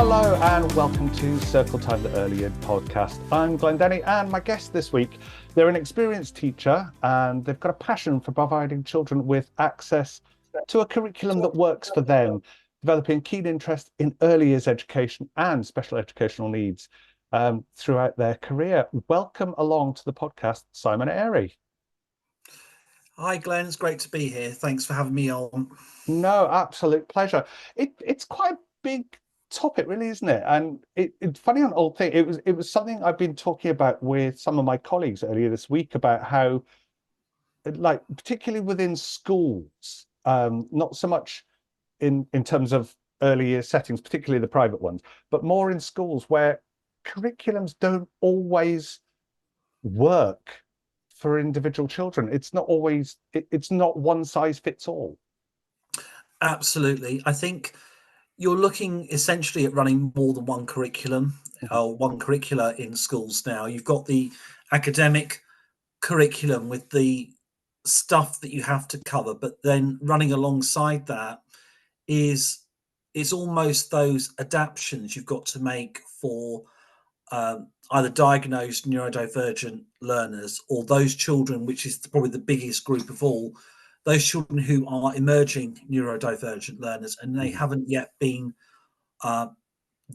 Hello and welcome to Circle Time, the Early Years podcast. I'm Glenn Denny, and my guest this week, they're an experienced teacher and they've got a passion for providing children with access to a curriculum that works for them, developing keen interest in early years education and special educational needs throughout their career. Welcome along to the podcast, Simon Airey. Hi, Glenn. It's great to be here. Thanks for having me on. No, absolute pleasure. It's quite a big topic, really, isn't it? And it's funny on old thing. It was something I've been talking about with some of my colleagues earlier this week about how, like, particularly within schools, not so much in terms of early year settings, particularly the private ones, but more in schools where curriculums don't always work for individual children. It's not always. It's not one size fits all. Absolutely. I think you're looking essentially at running more than one curriculum or one curricula in schools now. You've got the academic curriculum with the stuff that you have to cover, but then running alongside that is it's almost those adaptations you've got to make for either diagnosed neurodivergent learners or those children, which is probably the biggest group of all, those children who are emerging neurodivergent learners and they haven't yet been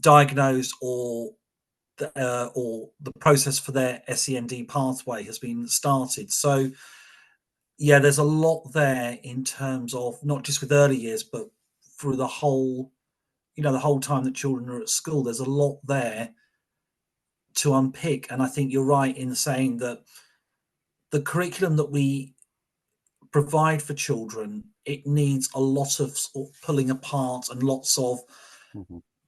diagnosed or the process for their SEND pathway has been started. So yeah, there's a lot there in terms of not just with early years, but through the whole, the whole time that children are at school. There's a lot there to unpick, and I think you're right in saying that the curriculum that we provide for children, it needs a lot of sort of pulling apart and lots of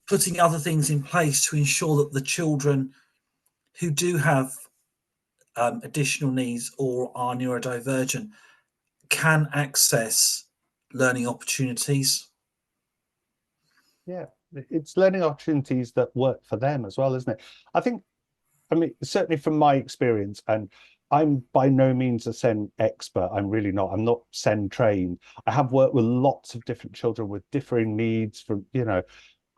putting other things in place to ensure that the children who do have additional needs or are neurodivergent can access learning opportunities. Yeah, it's learning opportunities that work for them as well, isn't it? I mean, certainly from my experience, and I'm by no means a SEN expert. I'm really not. I'm not SEN trained. I have worked with lots of different children with differing needs from,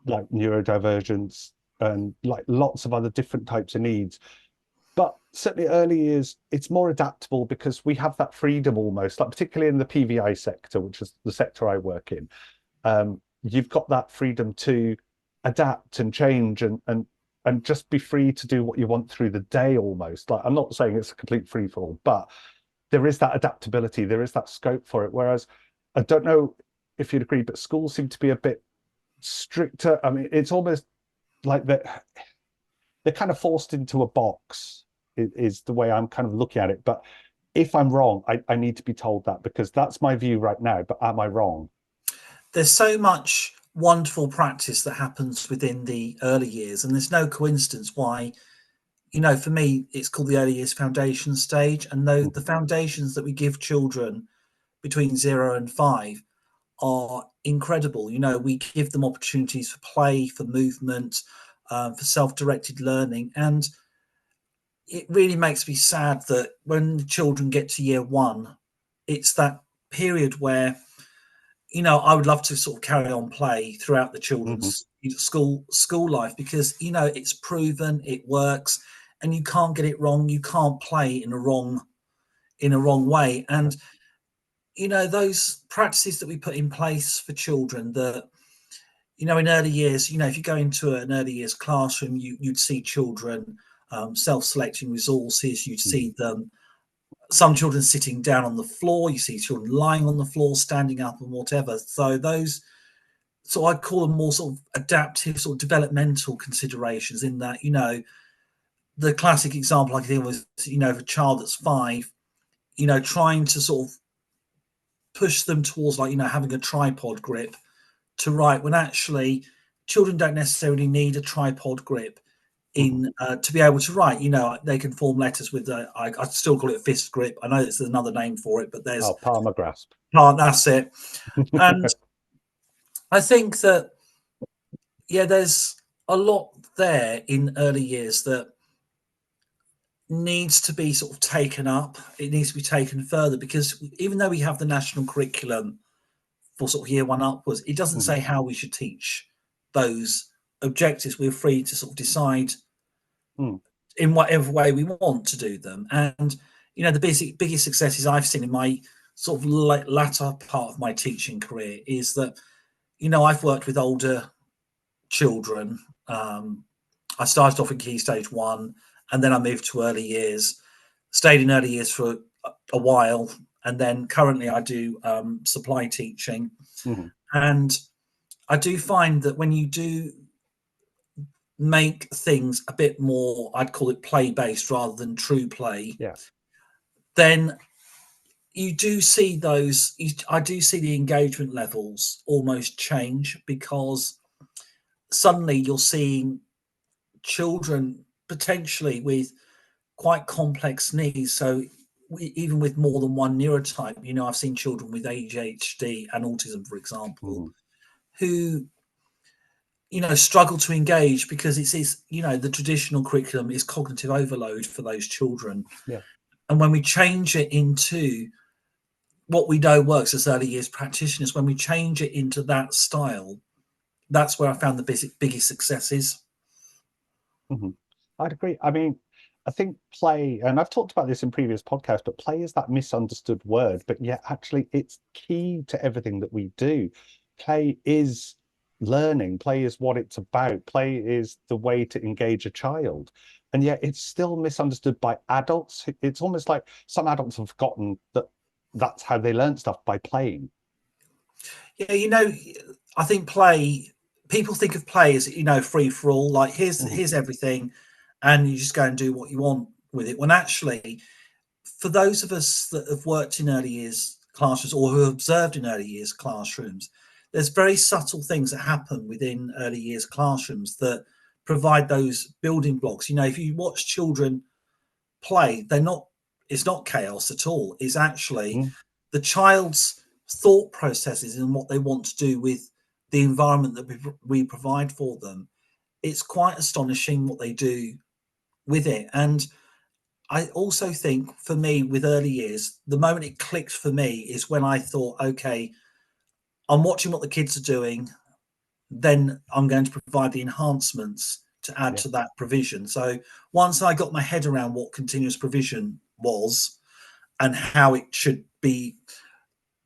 like neurodivergence and like lots of other different types of needs. But certainly early years, it's more adaptable because we have that freedom almost, like particularly in the PVI sector, which is the sector I work in. You've got that freedom to adapt and change and just be free to do what you want through the day almost. Like, I'm not saying it's a complete free fall, but there is that adaptability, there is that scope for it. Whereas I don't know if you'd agree, but schools seem to be a bit stricter. I mean, it's almost like they're kind of forced into a box, is the way I'm kind of looking at it. But if I'm wrong, I need to be told that, because that's my view right now. But am I wrong? There's so much wonderful practice that happens within the early years, and there's no coincidence why, for me, it's called the early years foundation stage. And the foundations that we give children between 0 and 5 are incredible. We give them opportunities for play, for movement, for self-directed learning. And it really makes me sad that when the children get to year 1, it's that period where I would love to sort of carry on play throughout the children's school life, because it's proven it works and you can't get it wrong. You can't play in a wrong way. And those practices that we put in place for children that in early years, if you go into an early years classroom, you'd see children self-selecting resources. You'd see them, some children sitting down on the floor, you see children lying on the floor, standing up, and whatever. So I call them more sort of adaptive, sort of developmental considerations, in that, the classic example I can think of was, of a child that's 5, trying to sort of push them towards, like, having a tripod grip to write, when actually children don't necessarily need a tripod grip in to be able to write. They can form letters with I still call it a fist grip. I know there's another name for it, but there's palmar grasp. That's it. And I think that there's a lot there in early years that needs to be sort of taken up. It needs to be taken further, because even though we have the national curriculum for sort of year 1 upwards, it doesn't say how we should teach those objectives, we're free to sort of decide Mm. in whatever way we want to do them. And the biggest successes I've seen in my sort of latter part of my teaching career is that I've worked with older children. I started off in Key Stage 1, and then I moved to early years, stayed in early years for a while, and then currently I do supply teaching. Mhm. And I do find that when you do make things a bit more, I'd call it play based rather than true play, Yeah. then you do see I do see the engagement levels almost change, because suddenly you're seeing children potentially with quite complex needs. So even with more than one neurotype, I've seen children with ADHD and autism, for example, Mhm. who struggle to engage because the traditional curriculum is cognitive overload for those children. Yeah. And when we change it into what we know works as early years practitioners, when we change it into that style, that's where I found the biggest successes. Mhm. I'd agree. I mean, I think play, and I've talked about this in previous podcasts, but play is that misunderstood word, but yet actually it's key to everything that we do. Play is learning, play is what it's about, play is the way to engage a child. And yet it's still misunderstood by adults. It's almost like some adults have forgotten that that's how they learn stuff, by playing. Yeah, I think people think of play as, free for all, like Mhm. here's everything, and you just go and do what you want with it. When actually, for those of us that have worked in early years classrooms or who have observed in early years classrooms, there's very subtle things that happen within early years classrooms that provide those building blocks. If you watch children play, it's not chaos at all. It's actually Mm. the child's thought processes and what they want to do with the environment that we provide for them. It's quite astonishing what they do with it. And I also think, for me, with early years, the moment it clicked for me is when I thought, okay, I'm watching what the kids are doing, then I'm going to provide the enhancements to add Yeah. to that provision. So once I got my head around what continuous provision was and how it should be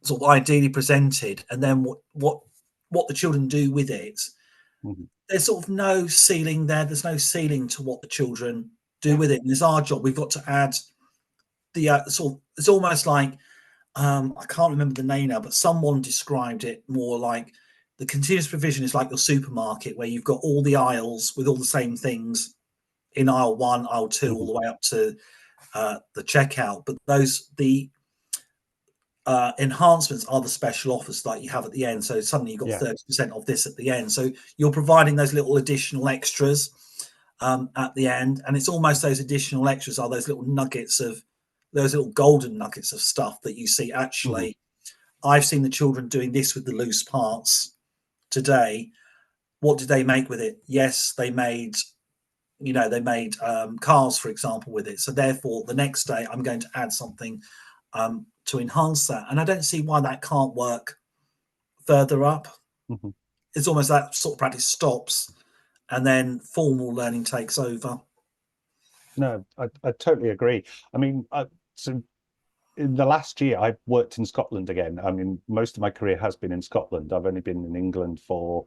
sort of ideally presented, and then what the children do with it, Mhm. there's sort of no ceiling there. There's no ceiling to what the children do Yeah. with it, and it's our job. We've got to add the sort of. It's almost like I can't remember the name now, but someone described it more like the continuous provision is like your supermarket, where you've got all the aisles with all the same things in aisle 1, aisle 2, all Mhm. the way up to the checkout. But the enhancements are the special offers that you have at the end. So suddenly you've got Yeah. 30% of this at the end. So you're providing those little additional extras at the end. And it's almost those additional extras are those little nuggets of those little golden nuggets of stuff that you see. Mhm. Actually, I've seen the children doing this with the loose parts today. What did they make with it? Yes, they made cars, for example, with it. So therefore, the next day I'm going to add something to enhance that. And I don't see why that can't work further up. Mhm. It's almost that sort of practice stops and then formal learning takes over. No, I totally agree. I mean, so in the last year, I've worked in Scotland again. I mean, most of my career has been in Scotland. I've only been in England for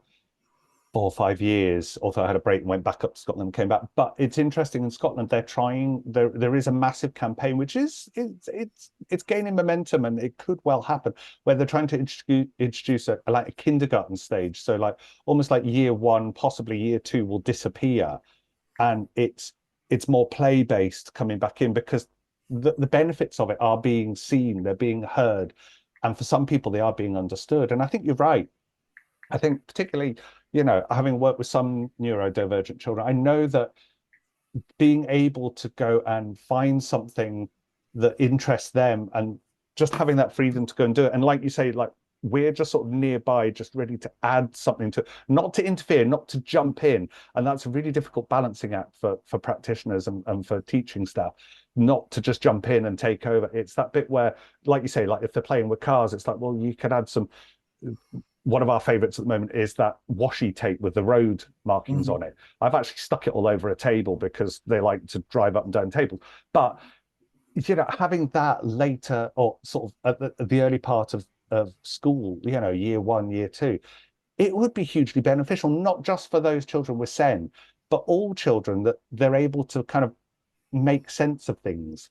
4 or 5 years, although I had a break and went back up to Scotland and came back. But it's interesting, in Scotland, they're trying, there is a massive campaign, which is it's gaining momentum, and it could well happen, where they're trying to introduce like a kindergarten stage. So like almost like year one, possibly year two will disappear, and it's more play based coming back in, because the benefits of it are being seen, they're being heard, and for some people they are being understood. And I think you're right. I think particularly, having worked with some neurodivergent children, I know that being able to go and find something that interests them, and just having that freedom to go and do it. And like you say, like, we're just sort of nearby, just ready to add something to, not to interfere, not to jump in. And that's a really difficult balancing act for practitioners and for teaching staff, not to just jump in and take over. It's that bit where, like you say, like if they're playing with cars, it's like, well, you could add some one of our favorites at the moment is that washi tape with the road markings on it. I've actually stuck it all over a table because they like to drive up and down tables. But having that later or sort of at the early part of school, year one, year two, it would be hugely beneficial, not just for those children with SEN, but all children, that they're able to kind of make sense of things.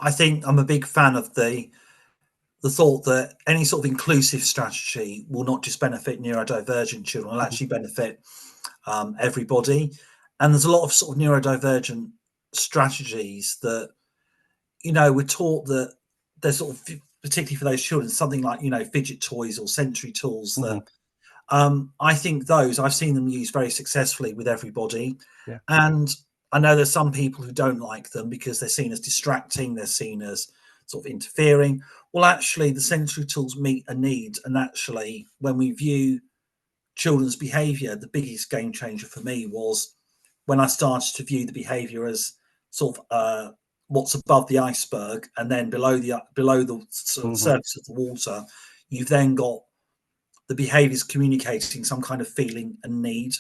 I think I'm a big fan of the thought that any sort of inclusive strategy will not just benefit neurodivergent children, will actually benefit everybody. And there's a lot of sort of neurodivergent strategies that, we're taught that they're sort of, particularly for those children, something like, fidget toys or sensory tools that I think those, I've seen them used very successfully with everybody. Yeah. And I know there's some people who don't like them because they're seen as distracting, they're seen as sort of interfering. Well, actually, the sensory tools meet a need. And actually, when we view children's behaviour, the biggest game changer for me was when I started to view the behaviour as sort of what's above the iceberg, and then below the sort of surface of the water, you've then got the behaviours communicating some kind of feeling and need.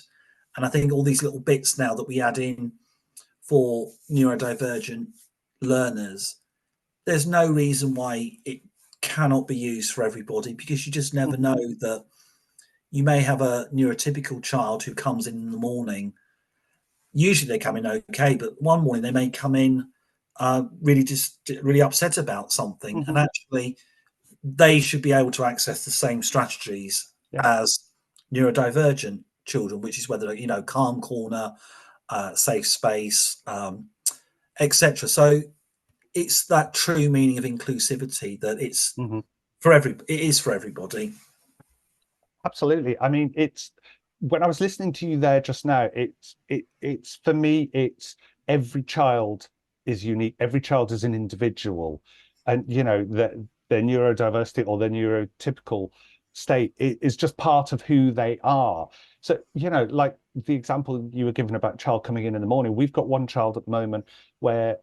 And I think all these little bits now that we add in for neurodivergent learners, there's no reason why it cannot be used for everybody, because you just never know that you may have a neurotypical child who comes in the morning. Usually they come in okay, but one morning they may come in really upset about something, and actually they should be able to access the same strategies as neurodivergent children, which is whether calm corner, safe space, etc. So it's that true meaning of inclusivity, that it's it is for everybody. Absolutely. I mean, it's when I was listening to you there just now, it's for me, it's every child is unique, every child is an individual, and that their neurodiversity or their neurotypical state is just part of who they are. So like the example you were given about child coming in the morning, we've got one child at the moment where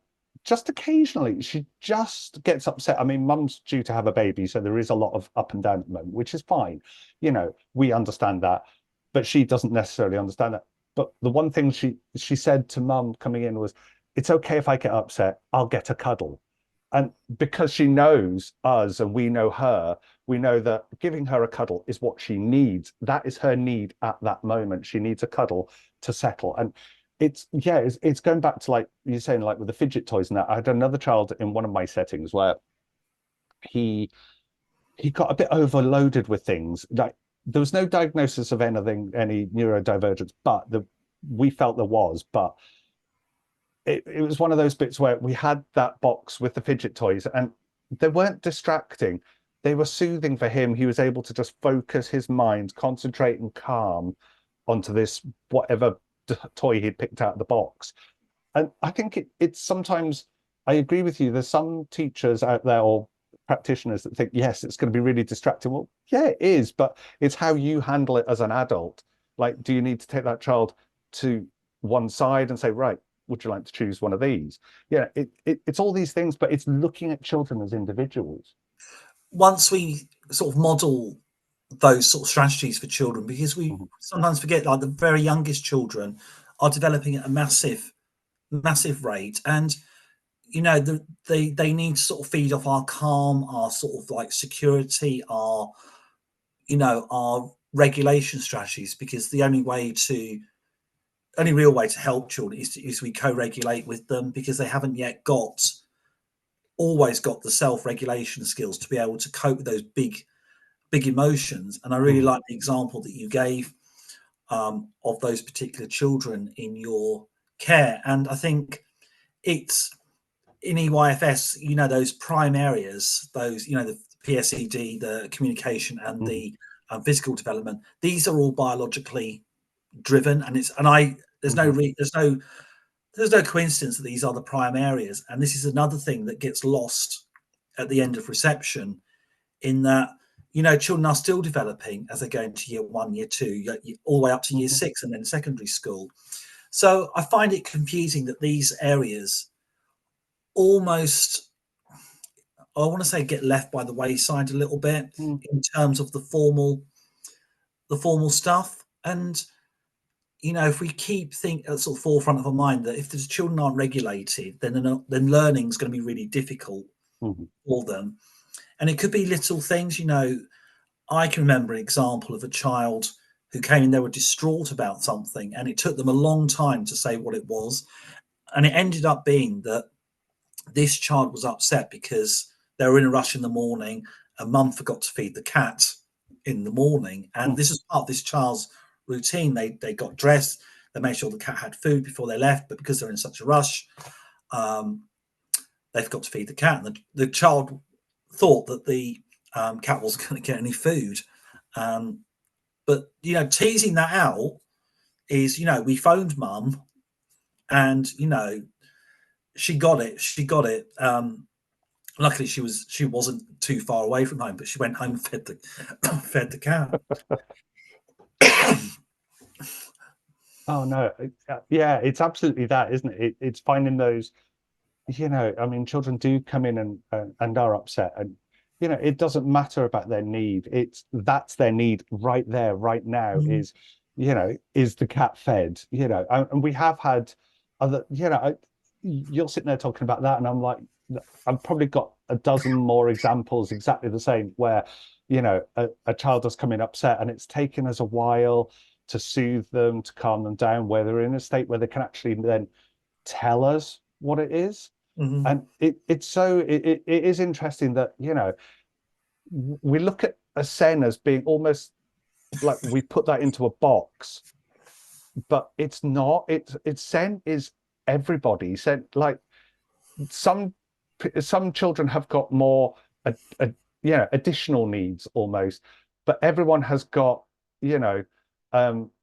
just occasionally she just gets upset. I mean, mum's due to have a baby, so there is a lot of up and down at the moment, which is fine. We understand that, but she doesn't necessarily understand that. But the one thing she said to mum coming in was, it's okay if I get upset, I'll get a cuddle. And because she knows us and we know her, we know that giving her a cuddle is what she needs. That is her need at that moment. She needs a cuddle to settle. And it's going back to, like you're saying, like with the fidget toys and that. I had another child in one of my settings where he got a bit overloaded with things. Like there was no diagnosis of anything, any neurodivergence, but we felt there was. But it was one of those bits where we had that box with the fidget toys and they weren't distracting. They were soothing for him. He was able to just focus his mind, concentrate and calm onto this whatever toy he'd picked out of the box. And I think it's sometimes, I agree with you, there's some teachers out there or practitioners that think, yes, it's going to be really distracting. Well, yeah, it is, but it's how you handle it as an adult. Like, do you need to take that child to one side and say, right, would you like to choose one of these? It's all these things, but it's looking at children as individuals. Once we sort of model those sort of strategies for children, because we sometimes forget, like the very youngest children are developing at a massive rate, and they need to sort of feed off our calm, our sort of like security, our our regulation strategies, because the only real way to help children is we co-regulate with them, because they haven't yet always got the self-regulation skills to be able to cope with those big emotions. And I really like the example that you gave of those particular children in your care. And I think it's in EYFS, those prime areas, those, the PSED, the communication and the physical development, these are all biologically driven. And there's no coincidence that these are the prime areas. And this is another thing that gets lost at the end of reception, in that children are still developing as they go into year 1, year 2, all the way up to year 6 and then secondary school. So I find it confusing that these areas almost, I want to say, get left by the wayside a little bit in terms of the formal the formal stuff. And if we keep think at sort of forefront of our mind that if the children aren't regulated, then learning is going to be really difficult Mm-hmm. for them. And it could be little things. I can remember an example of a child who came in, they were distraught about something, and it took them a long time to say what it was. And it ended up being that this child was upset because they were in a rush in the morning, and mum forgot to feed the cat in the morning. And this was part of this child's routine. They got dressed, they made sure the cat had food before they left, but because they're in such a rush, they forgot to feed the cat. And the child thought that the cat wasn't going to get any food. But teasing that out is, we phoned mum, and she got it. She got it. Luckily, she wasn't too far away from home, but she went home and fed the fed the cat. Oh no, yeah, it's absolutely that, isn't it? It's finding those, I mean, children do come in and are upset, and it doesn't matter about their need. That's their need right there, right now. Mhm. Is the cat fed? And we have had other, you're sitting there talking about that, and I'm like, I've probably got a dozen more examples exactly the same where, a child has come in upset, and it's taken us a while to soothe them, to calm them down, where they're in a state where they can actually then tell us what it is. Mhm. And it is interesting that, we look at a sen as being almost like we put that into a box, but it's not. It's sen is everybody. Sen, like some some children have got more additional needs almost, but everyone has got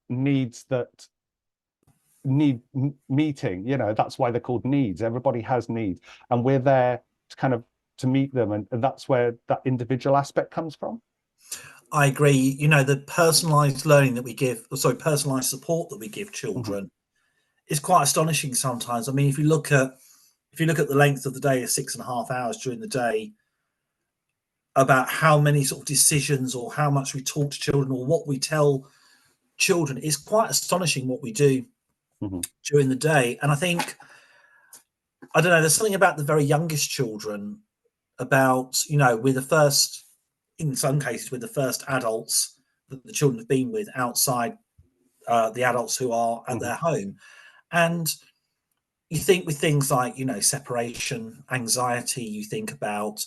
needs that need meeting. That's why they're called needs. Everybody has needs, and we're there to kind of to meet them, and that's where that individual aspect comes from. I agree. The personalized learning that we give, sorry, personalized support that we give Mhm. children is quite astonishing sometimes. I mean, if you look at the length of the day of 6.5 hours during the day, about how many sort of decisions or how much we talk to children or what we tell children, is quite astonishing what we do Mhm. during the day. And I think, I don't know, there's something about the very youngest children, about, we're the first, in some cases, we're the first adults that the children have been with outside the adults who are at Mhm. their home. And you think with things like, separation anxiety, you think about,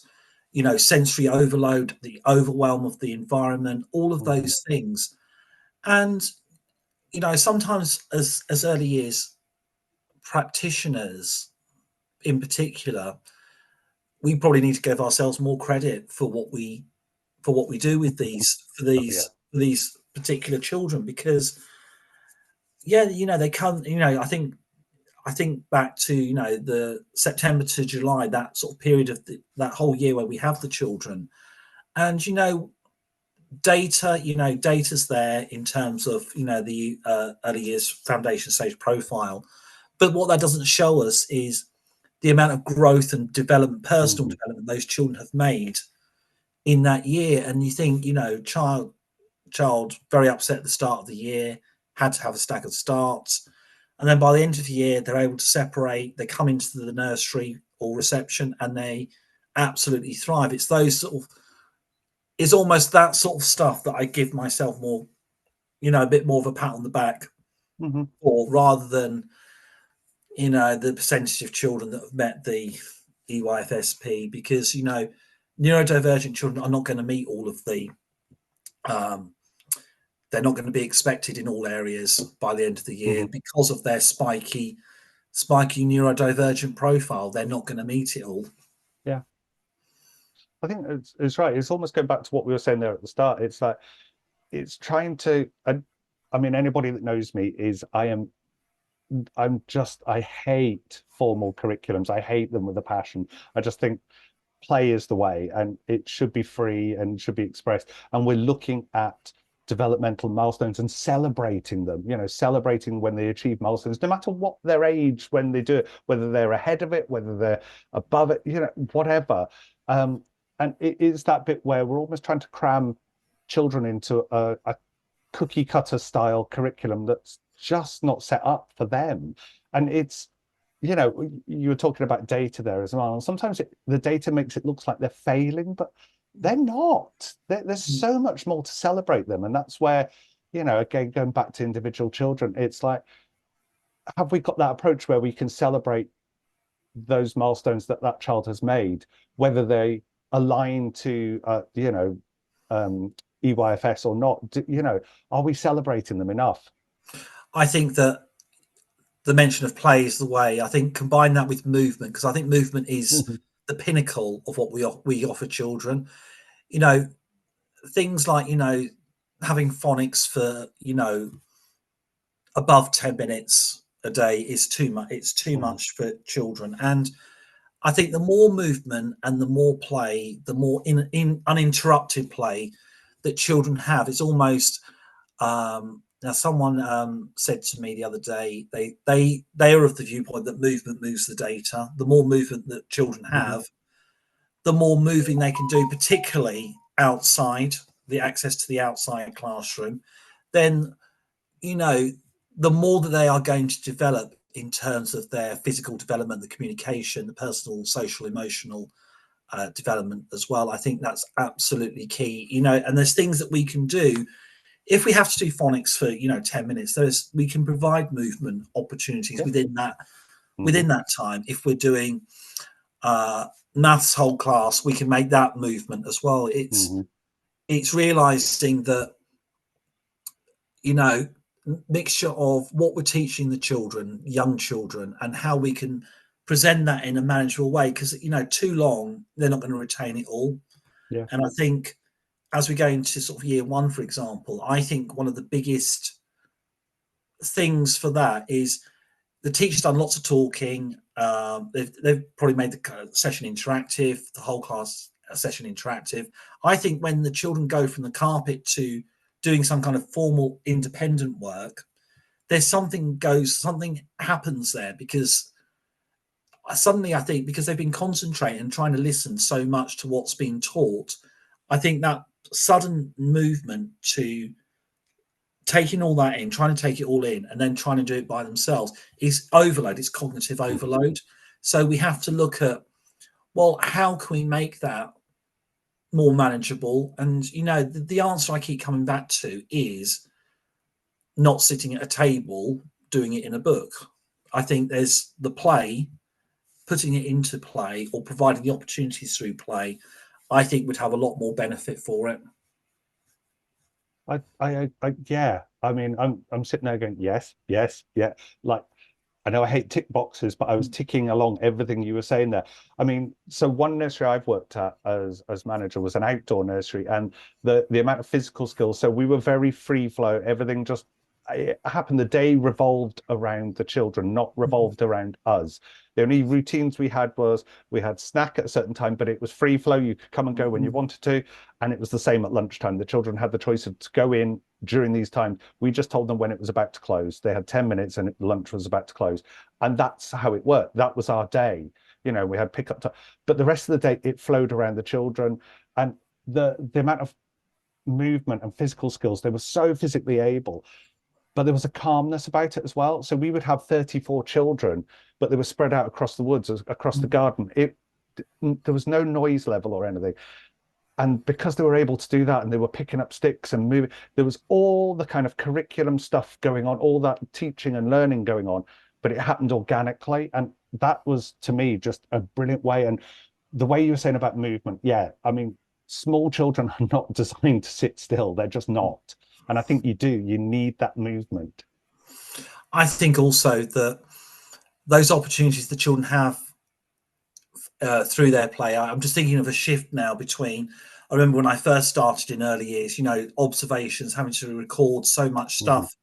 sensory overload, the overwhelm of the environment, all of Mhm. those things. And, sometimes as early years practitioners in particular, we probably need to give ourselves more credit for what we do with these for Oh, yeah. these particular children, because yeah, they come, I think back to, the September to July, that sort of period of that whole year where we have the children. And data's there in terms of, the early years foundation stage profile, but what that doesn't show us is the amount of growth and development, personal Mhm. development, those children have made in that year. And you think, child very upset at the start of the year, had to have a staggered start, and then by the end of the year they're able to separate, they come into the nursery or reception, and they absolutely thrive. It's almost that sort of stuff that I give myself more, a bit more of a pat on the back, Mhm. or rather than, the percentage of children that have met the EYFSP, because neurodivergent children are not going to meet all of the um, they're not going to be expected in all areas by the end of the year Mhm. because of their spiky neurodivergent profile. They're not going to meet it all. Yeah, I think it's right. It's almost going back to what we were saying there at the start. It's like it's trying to. I mean, anybody that knows me is I hate formal curriculums. I hate them with a passion. I just think play is the way, and it should be free and should be expressed. And we're looking at developmental milestones and celebrating them, celebrating when they achieve milestones, no matter what their age when they do it, whether they're ahead of it, whether they're above it, whatever. Um, and it is that bit where we're almost trying to cram children into a cookie cutter style curriculum that's just not set up for them. And it's, you were talking about data there as well. And sometimes the data makes it look like they're failing, but they're not. There's so much more to celebrate them. And that's where, again, going back to individual children, it's like, have we got that approach where we can celebrate those milestones that that child has made, whether they align to, EYFS or not? Are we celebrating them enough? I think that the mention of play is the way. I think combine that with movement, because I think movement is the pinnacle of what we offer children. You know, things like, having phonics for, above 10 minutes a day is too much. It's too much for children. And I think the more movement and the more play, the more in uninterrupted play that children have, it's almost, now someone said to me the other day, they are of the viewpoint that movement moves the data. The more movement that children have, the more moving they can do, particularly outside, the access to the outside classroom. Then, the more that they are going to develop in terms of their physical development, the communication, the personal, social, emotional development as well. I think that's absolutely key. And there's things that we can do if we have to do phonics for 10 minutes. We can provide movement opportunities within that time. If we're doing maths whole class, we can make that movement as well. It's realizing that mixture of what we're teaching the children, young children, and how we can present that in a manageable way, because too long they're not going to retain it all. And I think as we go into sort of year one, for example, I think one of the biggest things for that is the teacher's done lots of talking. They've probably made the session interactive, the whole class session interactive. I think when the children go from the carpet to doing some kind of formal independent work, there's something happens there, because suddenly I think, because they've been concentrating and trying to listen so much to what's being taught, I think that sudden movement to taking all that in, trying to take it all in, and then trying to do it by themselves is overload. It's cognitive overload. So we have to look at, well, how can we make that more manageable? And the answer I keep coming back to is not sitting at a table doing it in a book. I think there's the play, putting it into play or providing the opportunities through play, I think would have a lot more benefit for it. Yeah. I mean, I'm sitting there going, yes, yes, yeah. Like, I know I hate tick boxes, but I was ticking along everything you were saying there. I mean, so one nursery I've worked at as manager was an outdoor nursery, and the amount of physical skills. So we were very free flow. Everything just it happened. The day revolved around the children, not revolved around us. The only routines we had was we had snack at a certain time, but it was free flow. You could come and go when you wanted to, and it was the same at lunchtime. The children had the choice of to go in during these times. We just told them when it was about to close. They had 10 minutes and lunch was about to close. And that's how it worked. That was our day. We had pickup time, but the rest of the day it flowed around the children. And the amount of movement and physical skills, they were so physically able, but there was a calmness about it as well. So we would have 34 children, but they were spread out across the woods, across the garden. There was no noise level or anything. And because they were able to do that and they were picking up sticks and moving, there was all the kind of curriculum stuff going on, all that teaching and learning going on, but it happened organically. And that was, to me, just a brilliant way. And the way you were saying about movement, yeah, I mean, small children are not designed to sit still. They're just not. And I think you need that movement. I think also that those opportunities the children have through their play, I'm just thinking of a shift now between, I remember when I first started in early years, observations, having to record so much stuff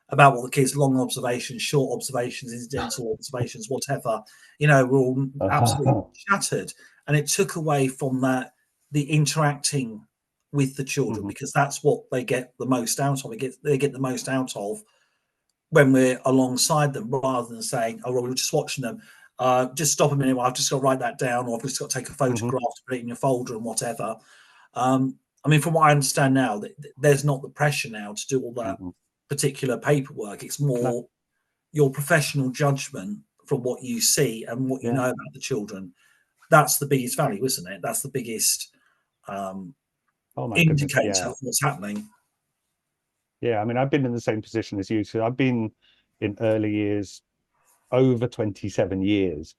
about what the kids, long observations, short observations, incidental observations, whatever, we're all absolutely shattered. And it took away from that, the interacting with the children, because that's what they get the most out of. They get the most out of when we're alongside them, rather than saying, oh, well, we're just watching them. Just stop a minute. Well, I've just got to write that down, or I've just got to take a photograph to put it in your folder and whatever. I mean, from what I understand now, there's not the pressure now to do all that Mhm. particular paperwork. It's No, more your professional judgment from what you see and what you yeah. know about the children. That's the biggest value, isn't it? That's the biggest um, Oh my goodness, indicator yeah. of what's happening. Yeah, I mean, I've been in the same position as you. So I've been in early years over 27 years.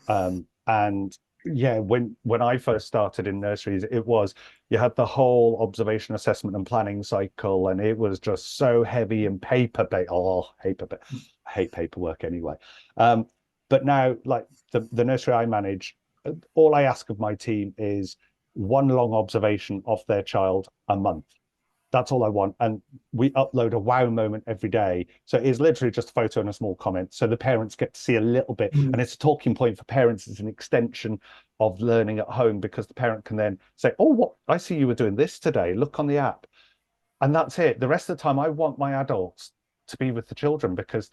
And yeah, when I first started in nurseries, it was you had the whole observation, assessment, and planning cycle, and it was just so heavy and paper-based. Oh, I hate paperwork anyway. Um, but now, like the nursery I manage, all I ask of my team is one long observation of their child a month. That's all I want. And we upload a wow moment every day. So it is literally just a photo and a small comment. So the parents get to see a little bit. Mm. And it's a talking point for parents. It's an extension of learning at home because the parent can then say, oh, what I see you were doing this today. Look on the app. And that's it. The rest of the time, I want my adults to be with the children because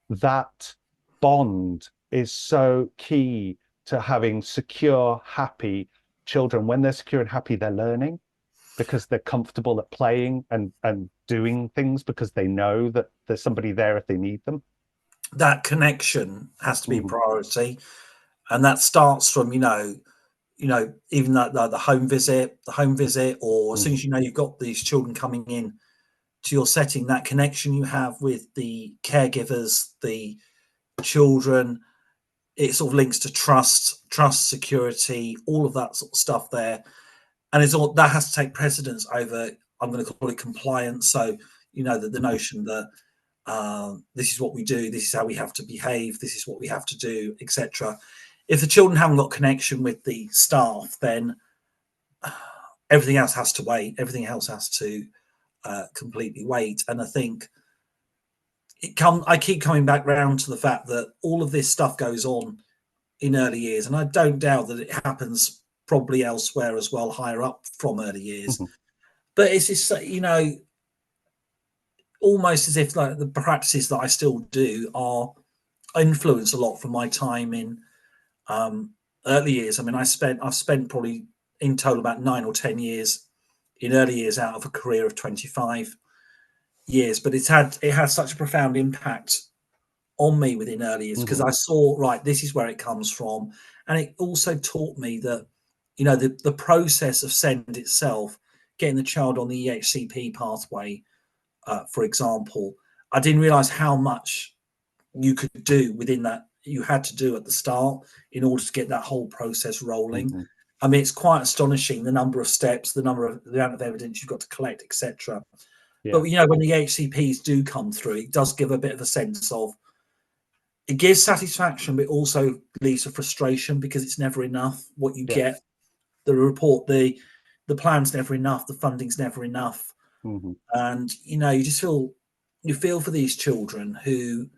that bond is so key to having secure, happy children. When they're secure and happy, they're learning because they're comfortable at playing and doing things because they know that there's somebody there if they need them. That connection has to be a Mhm, priority, and that starts from even that the home visit, or as soon mhm, as you know you've got these children coming in to your setting, that connection you have with the caregivers, the children, it sort of links to trust, security, all of that sort of stuff there, and it's all that has to take precedence over. I'm going to call it compliance. So the mhm. notion that this is what we do, this is how we have to behave, this is what we have to do, etc. If the children haven't got connection with the staff, then everything else has to wait. Everything else has to completely wait. And I think I keep coming back round to the fact that all of this stuff goes on in early years, and I don't doubt that it happens probably elsewhere as well, higher up from early years. Mhm. But it's just almost as if like the practices that I still do are influenced a lot from my time in um, early years. I mean, I've spent probably in total about 9 or 10 years in early years out of a career of 25 years, but it had such a profound impact on me within early years because Mhm. I saw, right, this is where it comes from, and it also taught me that the process of send itself, getting the child on the EHCP pathway, for example, I didn't realize how much you could do within that you had to do at the start in order to get that whole process rolling. Mhm. I mean, it's quite astonishing the number of steps, the amount of evidence you've got to collect, etc. But Yeah, when the HCPs do come through, it does give a bit of a sense of it gives satisfaction, but also leads to frustration because it's never enough what you yeah. get. The report, the plan's never enough, the funding's never enough, Mhm. and you just you feel for these children who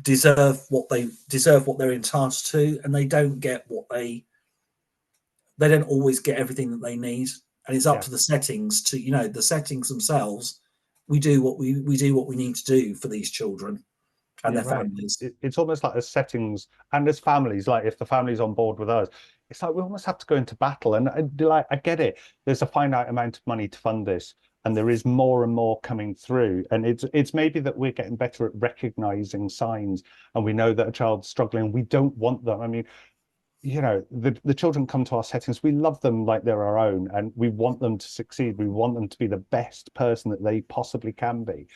deserve what they're entitled to, and they don't get what they don't always get everything that they need, and it's up Yeah, to the settings to the settings themselves. We do what we need to do for these children and yeah, their right. families. It's almost like as settings and as families, like if the family's on board with us, it's like we almost have to go into battle. And like I get it. There's a finite amount of money to fund this, and there is more and more coming through. And it's maybe that we're getting better at recognizing signs, and we know that a child's struggling. We don't want them. I mean, the children come to our settings. We love them like they're our own, and we want them to succeed. We want them to be the best person that they possibly can be.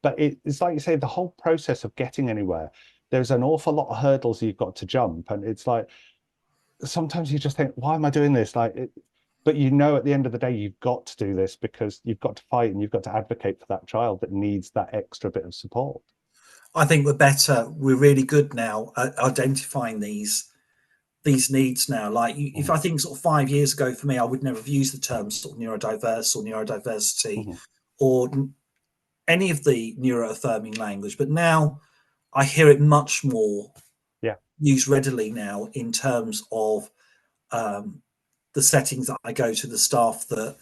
But it's like you say, the whole process of getting anywhere, there's an awful lot of hurdles you've got to jump. And it's like sometimes you just think, why am I doing this? But at the end of the day, you've got to do this because you've got to fight and you've got to advocate for that child that needs that extra bit of support. I think we're really good now at identifying these needs now. Like if Mhm, I think sort of 5 years ago for me, I would never have used the terms sort of neurodiverse or neurodiversity mhm. or any of the neuroaffirming language, but now I hear it much more Yeah, used readily now in terms of um, the settings that I go to, the staff that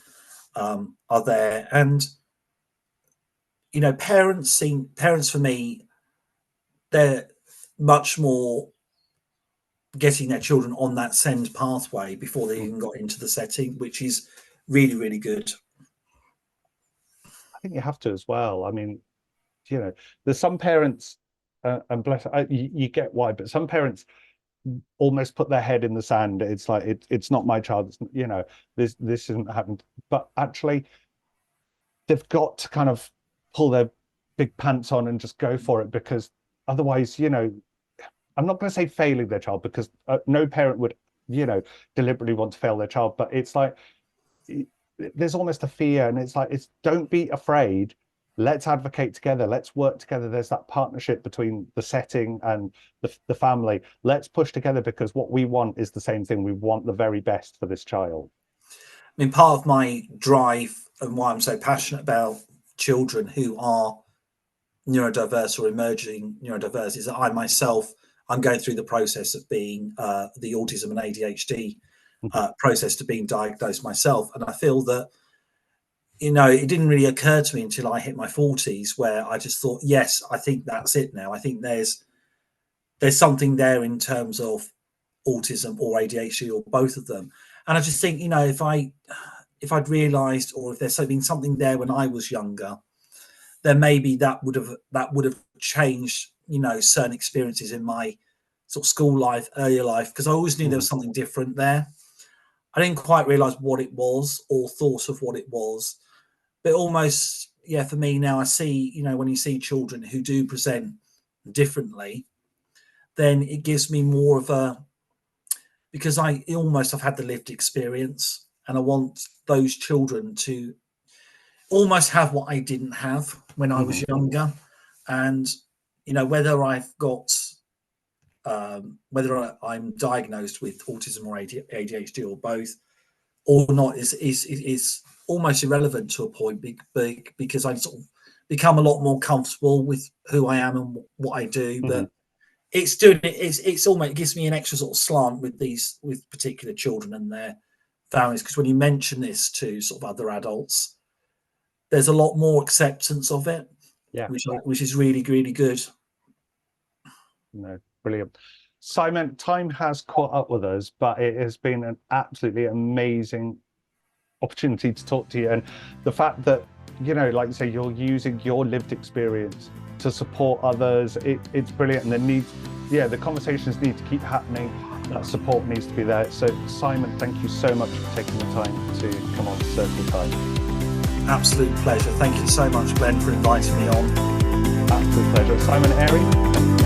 are there, and parents for me, they're much more getting their children on that send pathway before they mhm, even got into the setting, which is really, really good. I think you have to as well. I mean, there's some parents, and bless, you get why, but some parents almost put their head in the sand. It's like it's not my child. This isn't happened. But actually, they've got to kind of pull their big pants on and just go for it, because otherwise, I'm not going to say failing their child, because no parent would, deliberately want to fail their child. But it's like there's almost a fear, and it's like don't be afraid. Let's advocate together. Let's work together. There's that partnership between the setting and the family. Let's push together, because what we want is the same thing. We want the very best for this child. I mean, part of my drive and why I'm so passionate about children who are neurodiverse or emerging neurodiverse is that I'm going through the process of being the autism and ADHD process to being diagnosed myself. And I feel that, it didn't really occur to me until I hit my 40s, where I just thought, yes, I think that's it now. I think there's something there in terms of autism or ADHD or both of them. And I just think, if I'd realised, or if there's been something there when I was younger, then maybe that would have changed, certain experiences in my sort of school life, earlier life, because I always knew there was something different there. I didn't quite realise what it was or thought of what it was. But almost, for me now, I see, when you see children who do present differently, then it gives me more of because I've had the lived experience, and I want those children to almost have what I didn't have when I was younger. And, whether I've got, whether I'm diagnosed with autism or ADHD or both or not is almost irrelevant to a point, because I've sort of become a lot more comfortable with who I am and what I do. But it's almost, it gives me an extra sort of slant with particular children and their families, because when you mention this to sort of other adults, there's a lot more acceptance of it, which is really, really good. No, brilliant. Simon, time has caught up with us, but it has been an absolutely amazing opportunity to talk to you. And the fact that, like you say, you're using your lived experience to support others, it's brilliant. And the conversations need to keep happening. That support needs to be there. So Simon, thank you so much for taking the time to come on to Circle Time. Absolute pleasure. Thank you so much, Glenn, for inviting me on. Absolute pleasure. Simon Airey.